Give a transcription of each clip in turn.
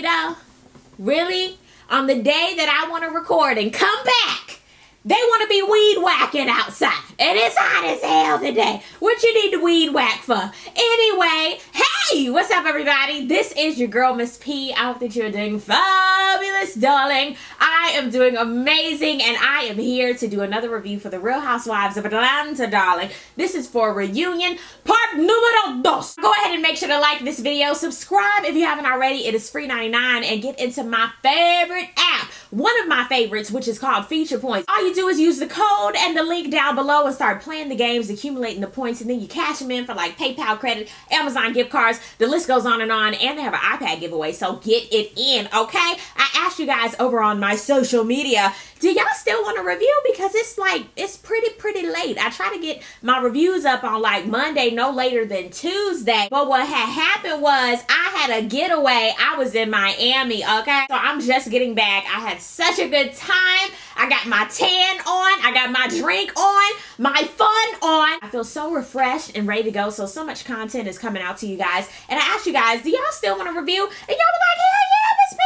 though? Really? On the day that I want to record and come back, they want to be weed whacking outside. And it's hot as hell today. What you need to weed whack for? Anyway, hey, what's up everybody? This is your girl, Miss P. I hope that you're doing fabulous, darling. I am doing amazing, and I am here to do another review for the Real Housewives of Atlanta, darling. This is for reunion part numero dos. Go ahead and make sure to like this video. Subscribe if you haven't already. It is free 99, and get into my favorite app. One of my favorites, which is called Feature Points. All you do is use the code and the link down below and start playing the games, accumulating the points, and then you cash them in for like PayPal credit, Amazon gift cards. The list goes on, and they have an iPad giveaway, so get it in, okay? I asked you guys over on my social media, do y'all still want to review? Because it's pretty late. I try to get my reviews up on like Monday, no later than Tuesday. But what had happened was I had a getaway. I was in Miami, okay? So I'm just getting back. I had such a good time. I got my tan on. I got my drink on. My fun on. I feel so refreshed and ready to go. So much content is coming out to you guys. And I asked you guys, do y'all still want to review? And y'all were like, hell yeah, Miss P.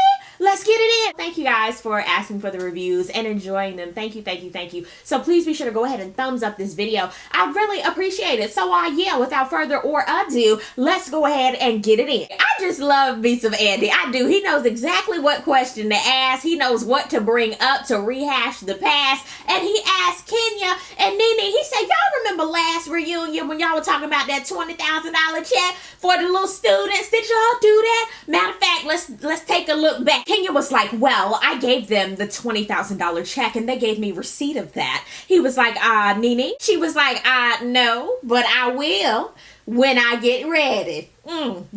Let's get it in. Thank you guys for asking for the reviews and enjoying them. Thank you. So please be sure to go ahead and thumbs up this video. I really appreciate it. So yeah, without further ado, let's go ahead and get it in. I just love me some Andy. I do. He knows exactly what question to ask. He knows what to bring up to rehash the past. And he asked Kenya and Nene, he said, y'all remember last reunion when y'all were talking about that $20,000 check for the little students? Did y'all do that? Matter of fact, let's take a look back. Kenya was like, well, I gave them the $20,000 check and they gave me receipt of that. He was like, Nene? She was like, no, but I will when I get ready.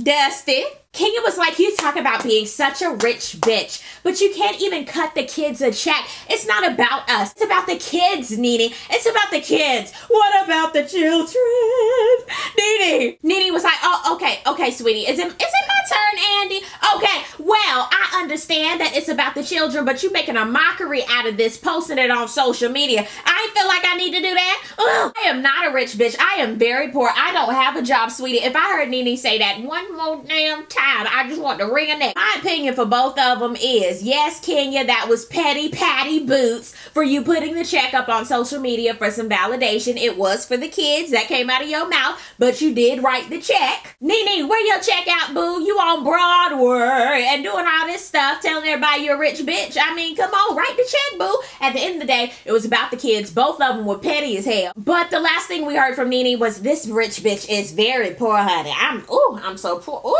Dusty. Kenya was like, you talk about being such a rich bitch, but you can't even cut the kids a check. It's not about us. It's about the kids, Nene. It's about the kids. What about the children? Nene was like, oh, okay, sweetie. Is it my turn, Andy? Okay, well, I understand that it's about the children, but you making a mockery out of this, posting it on social media. I ain't feel like I need to do that. Ugh. I am not a rich bitch. I am very poor. I don't have a job, sweetie. If I heard Nene say that one more damn time, I just want to wring a neck. My opinion for both of them is, yes, Kenya, that was petty patty boots for you putting the check up on social media for some validation. It was for the kids. That came out of your mouth, but you did write the check. Nene, where your check out, boo? You on Broadway and doing all this stuff, telling everybody you're a rich bitch. I mean, come on, write the check, boo. At the end of the day, it was about the kids. Both of them were petty as hell. But the last thing we heard from Nene was, this rich bitch is very poor, honey. I'm so poor.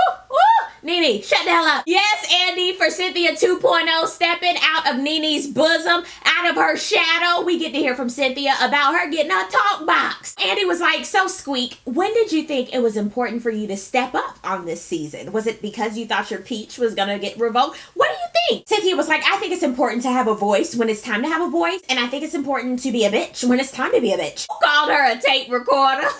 Nene, shut the hell up. Yes, Andy, for Cynthia 2.0 stepping out of Nene's bosom, out of her shadow. We get to hear from Cynthia about her getting a talk box. Andy was like, so Squeak, when did you think it was important for you to step up on this season? Was it because you thought your peach was gonna get revoked? What do you think? Cynthia was like, I think it's important to have a voice when it's time to have a voice, and I think it's important to be a bitch when it's time to be a bitch. Who called her a tape recorder?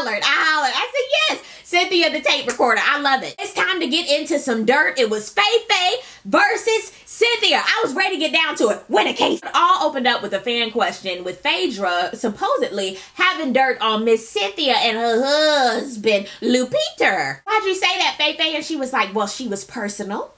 I said, yes, Cynthia the tape recorder. I love it. It's time to get into some dirt. It was Faye versus Cynthia. I was ready to get down to it. Win a case. It all opened up with a fan question with Phaedra supposedly having dirt on Miss Cynthia and her husband, Lupita. Why'd you say that, Faye? And she was like, well, she was personal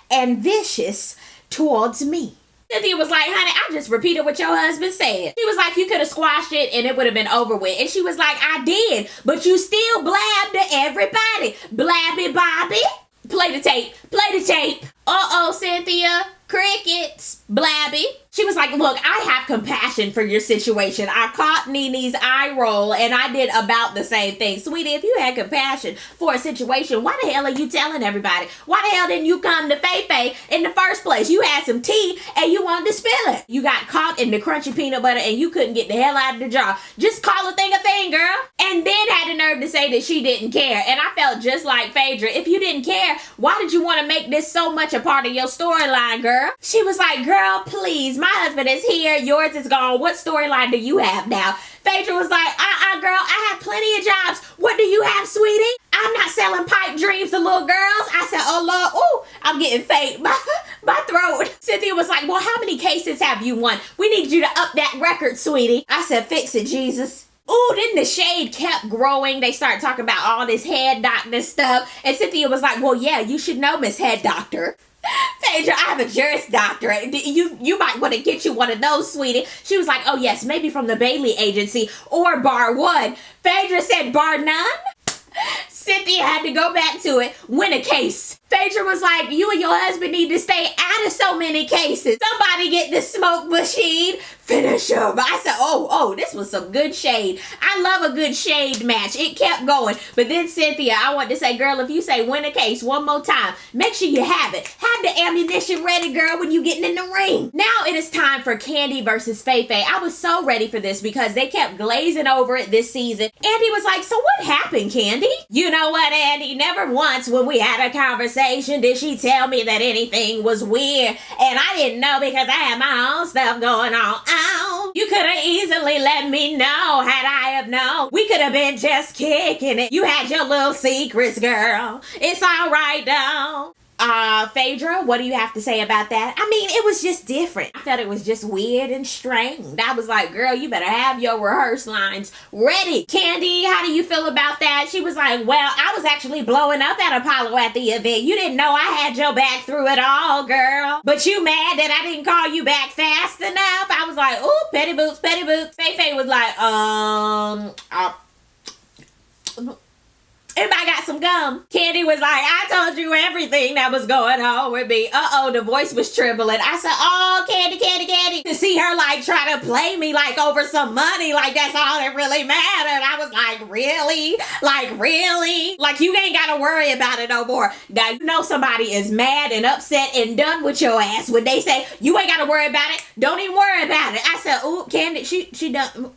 and vicious towards me. Cynthia was like, honey, I just repeated what your husband said. She was like, you could have squashed it and it would have been over with. And she was like, I did, but you still blabbed to everybody. Blabby Bobby. Play the tape. Uh-oh, Cynthia. Crickets. Blabby. She was like, look, I have compassion for your situation. I caught Nene's eye roll and I did about the same thing. Sweetie, if you had compassion for a situation, why the hell are you telling everybody? Why the hell didn't you come to Faye in the first place? You had some tea and you wanted to spill it. You got caught in the crunchy peanut butter and you couldn't get the hell out of the jar. Just call a thing, girl. And then had the nerve to say that she didn't care. And I felt just like Phaedra. If you didn't care, why did you want to make this so much a part of your storyline, girl? She was like, girl, please. My husband is here. Yours is gone. What storyline do you have now? Phaedra was like, girl, I have plenty of jobs. What do you have, sweetie? I'm not selling pipe dreams to little girls. I said, oh, Lord, ooh, I'm getting faint. My throat. Cynthia was like, well, how many cases have you won? We need you to up that record, sweetie. I said, fix it, Jesus. Ooh, then the shade kept growing. They started talking about all this head doctor stuff. And Cynthia was like, well, yeah, you should know, Miss Head Doctor. Phaedra, I have a Juris Doctorate. You might want to get you one of those, sweetie. She was like, oh, yes, maybe from the Bailey Agency or Bar 1. Phaedra said, Bar none? Cynthia had to go back to it, win a case. Phaedra was like, you and your husband need to stay out of so many cases. Somebody get the smoke machine, finish him. I said, oh, this was some good shade. I love a good shade match. It kept going. But then Cynthia, I want to say, girl, if you say win a case one more time, make sure you have it. Have the ammunition ready, girl, when you getting in the ring. Now it is time for Kandi versus Fei Fei. I was so ready for this because they kept glazing over it this season. Andy was like, so what happened, Kandi? You know what, Andy? Never once when we had a conversation did she tell me that anything was weird. And I didn't know because I had my own stuff going on. Oh, you could have easily let me know had I have known. We could have been just kicking it. You had your little secrets, girl. It's all right, though. Phaedra, what do you have to say about that? I mean, it was just different. I felt it was just weird and strange. I was like, girl, you better have your rehearsed lines ready. Kandi, how do you feel about that? She was like, well, I was actually blowing up at Apollo at the event. You didn't know I had your back through it all, girl. But you mad that I didn't call you back fast enough? I was like, ooh, petty boots, petty boots. Fei Fei was like, Everybody got some gum. Kandi was like, I told you everything that was going on with me. The voice was trembling. I said, oh, Kandi. To see her like try to play me like over some money, like that's all that really mattered. I was like, really? Like, really? Like, you ain't got to worry about it no more. Now, you know somebody is mad and upset and done with your ass when they say, you ain't got to worry about it. Don't even worry about it. I said, ooh, Kandi, she done,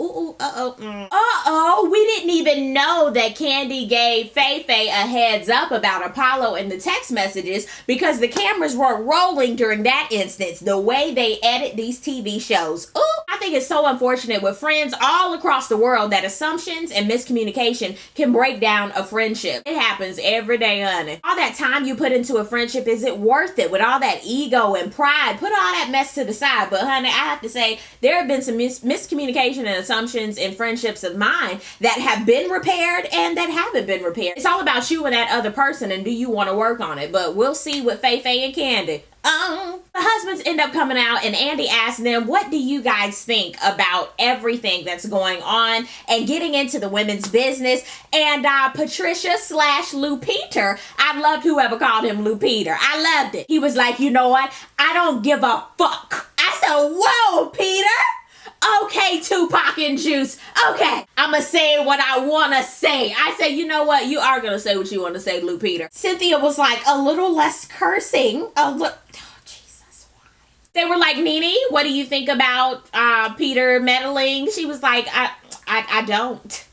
we didn't even know that Kandi gave Fei Fei a heads up about Apollo and the text messages because the cameras weren't rolling during that instance, the way they edit these TV shows. Ooh, I think it's so unfortunate with friends all across the world that assumptions and miscommunication can break down a friendship. It happens every day, honey. All that time you put into a friendship, is it worth it? With all that ego and pride, put all that mess to the side. But honey, I have to say, there have been some miscommunication and assumptions in friendships of mine that have been repaired and that haven't been repaired. It's all about you and that other person, and do you want to work on it? But we'll see with Fei Fei and Kandi. The husbands end up coming out, and Andy asked them, what do you guys think about everything that's going on and getting into the women's business? And Patricia / Lou Peter, I loved whoever called him Lou Peter. I loved it. He was like, you know what? I don't give a fuck. I said, whoa, Peter. Okay, Tupac and Juice. Okay, I'ma say what I wanna say. I say, you know what? You are gonna say what you wanna say, Lou Peter. Cynthia was like, a little less cursing. Jesus, why? They were like, Nene, what do you think about Peter meddling? She was like, I don't.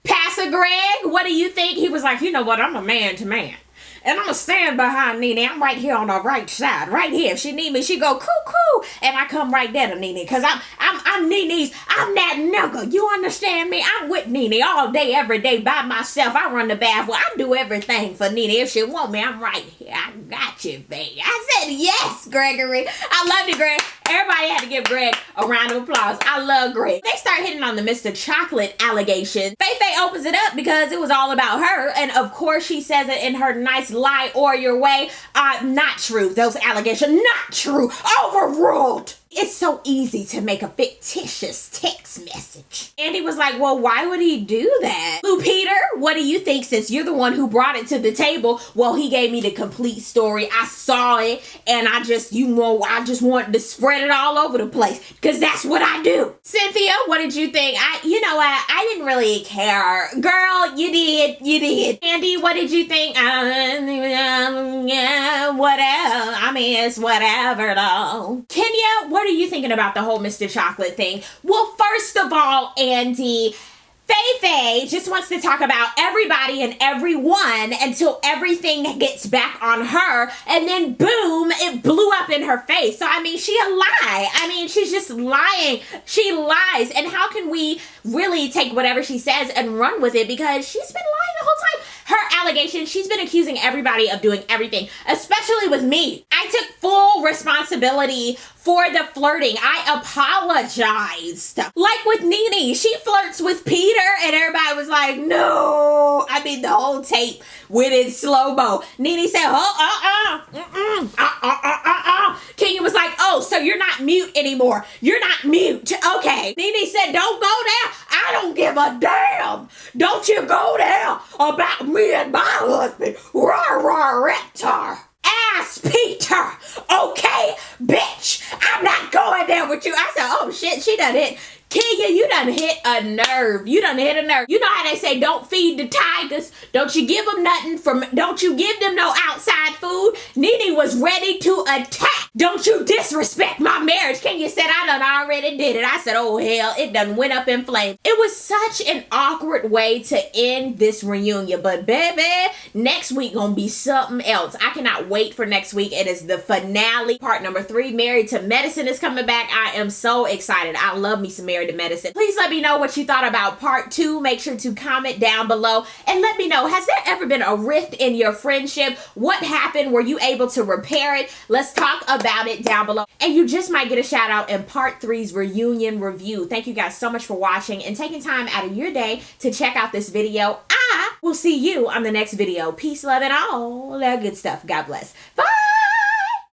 Pastor Greg, what do you think? He was like, you know what? I'm a man to man. And I'm going to stand behind Nene. I'm right here on the right side. Right here. If she need me, she go, coo. And I come right there to Nene. Because I'm Nene's. I'm that nigga. You understand me? I'm with Nene all day, every day by myself. I run the bathroom. I do everything for Nene. If she want me, I'm right here. I got you, baby. I said yes, Gregory. I love you, Greg. Everybody had to give Greg a round of applause. I love Greg. They start hitting on the Mr. Chocolate allegation. Fei Fei opens it up because it was all about her. And of course, she says it in her nice lie or your way. Not true. Those allegations, not true. Overruled. It's so easy to make a fictitious text message. Andy was like, well, why would he do that? Lou Peter, what do you think, since you're the one who brought it to the table? Well, he gave me the complete story. I saw it, and I just wanted to spread it all over the place, because that's what I do. Cynthia, what did you think? You know what? I didn't really care. Girl, you did. Andy, what did you think? Yeah, whatever. I mean, it's whatever, though. Kenya, what are you thinking about the whole Mr. Chocolate thing? Well, first of all, Andy, Fei Fei just wants to talk about everybody and everyone until everything gets back on her, and then boom, it blew up in her face. So, I mean, she a lie. I mean, she's just lying. She lies. And how can we really take whatever she says and run with it? Because she's been lying the whole time. her allegations. She's been accusing everybody of doing everything, especially with me. I took full responsibility for the flirting. I apologized. Like with Nene, she flirts with Peter and everybody was like, no. I mean, the whole tape went in slow-mo. Nene said, Kenya was like, oh, so you're not mute anymore. You're not mute. Okay. Nene said, don't go there. I don't give a damn. Don't you go there about me and my husband. Rah, rah, reptar. Ass Peter, okay, bitch, I'm not going there with you. I said, oh shit, she done hit. Kenya, you done hit a nerve. You done hit a nerve. You know how they say, don't feed the tigers. Don't you give them nothing from, don't you give them no outside food. Nene was ready to attack. Don't you disrespect my marriage. Kenya said, I done already did it. I said, oh hell, it done went up in flames. It was such an awkward way to end this reunion. But baby, next week gonna be something else. I cannot wait for next week. It is the finale. Part number 3, Married to Medicine is coming back. I am so excited. I love me some Married to Medicine. Please let me know what you thought about part 2. Make sure to comment down below and let me know, has there ever been a rift in your friendship? What happened? Were you able to repair it? Let's talk about it down below. And you just might get a shout out in part 3's reunion review. Thank you guys so much for watching and taking time out of your day to check out this video. I will see you on the next video. Peace, love, and all that good stuff. God bless. Bye.